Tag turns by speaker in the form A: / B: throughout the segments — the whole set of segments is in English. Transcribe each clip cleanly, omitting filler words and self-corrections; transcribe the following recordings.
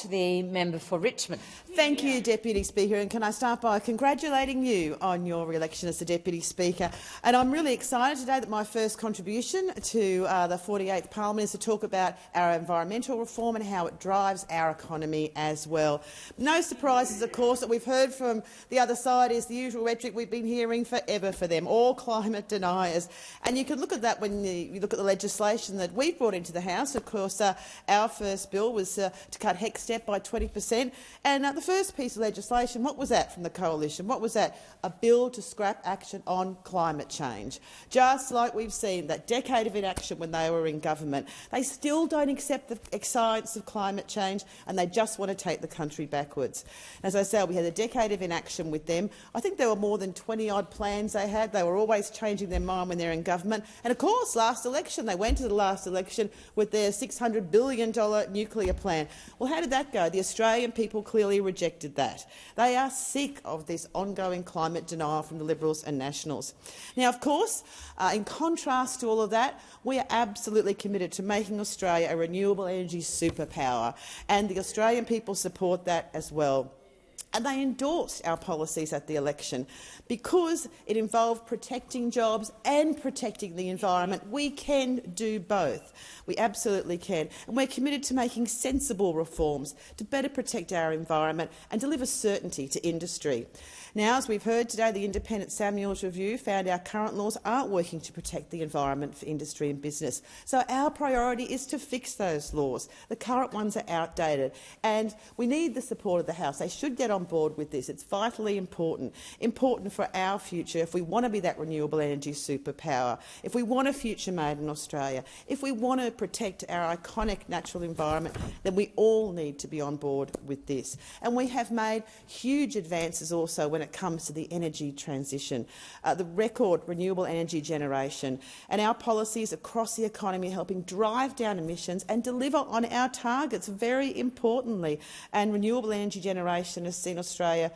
A: the member for Richmond.
B: Thank you, Deputy Speaker, and can I start by congratulating you on your re-election as the Deputy Speaker. And I'm really excited today that my first contribution to the 48th Parliament is to talk about our environmental reform and how it drives our economy as well. No surprises, of course, that we've heard from the other side is the usual rhetoric we've been hearing forever for them, all climate deniers. And you can look at that when you look at the legislation that we've brought into the House. Of course, our first bill was to cut HEC by 20%. And the first piece of legislation, what was that from the Coalition? What was that? A bill to scrap action on climate change. Just like we've seen that decade of inaction when they were in government. They still don't accept the science of climate change and they just want to take the country backwards. As I said, we had a decade of inaction with them. I think there were more than 20-odd plans they had. They were always changing their mind when they're in government. And of course, last election, they went to the last election with their $600 billion nuclear plan. Well, how did that go? The Australian people clearly rejected that. They are sick of this ongoing climate denial from the Liberals and Nationals. Now, of course, in contrast to all of that, we are absolutely committed to making Australia a renewable energy superpower, and the Australian people support that as well. And they endorsed our policies at the election because it involved protecting jobs and protecting the environment. We can do both. We absolutely can. And we're committed to making sensible reforms to better protect our environment and deliver certainty to industry. Now, as we've heard today, the independent Samuels Review found our current laws aren't working to protect the environment for industry and business. So our priority is to fix those laws. The current ones are outdated, and we need the support of the House. They should get on board with this. It's vitally important for our future if we want to be that renewable energy superpower, if we want a future made in Australia, if we want to protect our iconic natural environment, then we all need to be on board with this. And we have made huge advances also when it comes to the energy transition, the record renewable energy generation, and our policies across the economy helping drive down emissions and deliver on our targets, very importantly. And renewable energy generation has seen Australia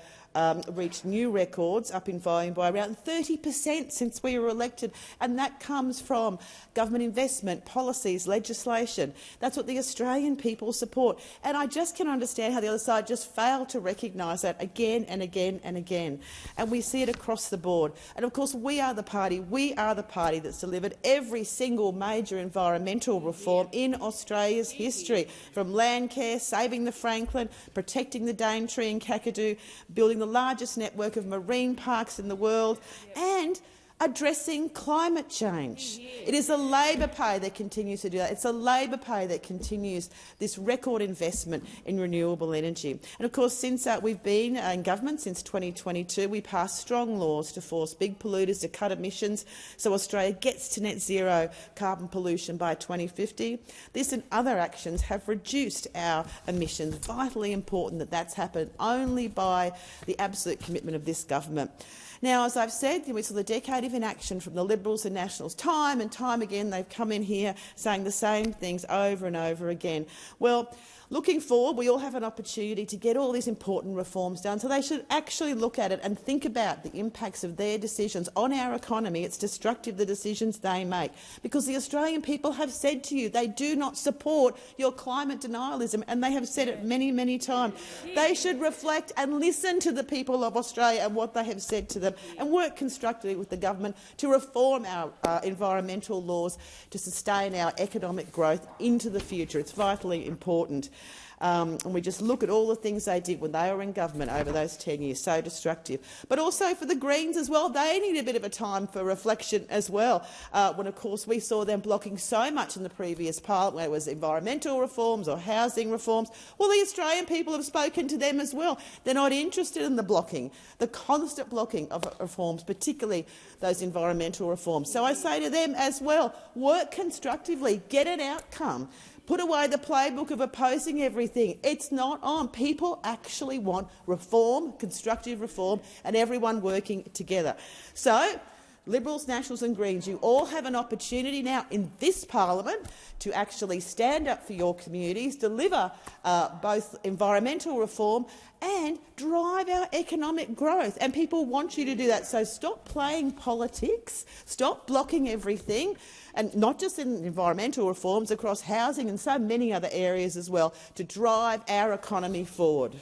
B: reached new records, up in volume by around 30% since we were elected, and that comes from government investment, policies, legislation. That's what the Australian people support, and I just can understand how the other side just failed to recognise that again and again and again. And we see it across the board. And of course, we are the party that's delivered every single major environmental reform in Australia's history, from land care, saving the Franklin, protecting the Daintree and Kakadu, building the largest network of marine parks in the world, and addressing climate change. It is the Labor Party that continues to do that. It's the Labor Party that continues this record investment in renewable energy. And of course, since we've been in government since 2022, we passed strong laws to force big polluters to cut emissions so Australia gets to net zero carbon pollution by 2050. This and other actions have reduced our emissions. Vitally important that that's happened only by the absolute commitment of this government. Now, as I've said, we saw the decade of inaction from the Liberals and Nationals. Time and time again, they've come in here saying the same things over and over again. Well, looking forward, we all have an opportunity to get all these important reforms done, so they should actually look at it and think about the impacts of their decisions on our economy. It's destructive, the decisions they make, because the Australian people have said to you they do not support your climate denialism, and they have said it many, many times. They should reflect and listen to the people of Australia and what they have said to them, and work constructively with the government to reform our environmental laws to sustain our economic growth into the future. It's vitally important. And we just look at all the things they did when they were in government over those 10 years, so destructive. But also for the Greens as well, they need a bit of a time for reflection as well, when of course we saw them blocking so much in the previous parliament, whether it was environmental reforms or housing reforms. Well, the Australian people have spoken to them as well. They're not interested in the blocking, the constant blocking of reforms, particularly those environmental reforms. So I say to them as well, work constructively, get an outcome. Put away the playbook of opposing everything. It's not on. People actually want reform, constructive reform, and everyone working together. So Liberals, Nationals and Greens, you all have an opportunity now in this parliament to actually stand up for your communities, deliver both environmental reform and drive our economic growth. And people want you to do that. So stop playing politics, stop blocking everything, and not just in environmental reforms, across housing and so many other areas as well, to drive our economy forward.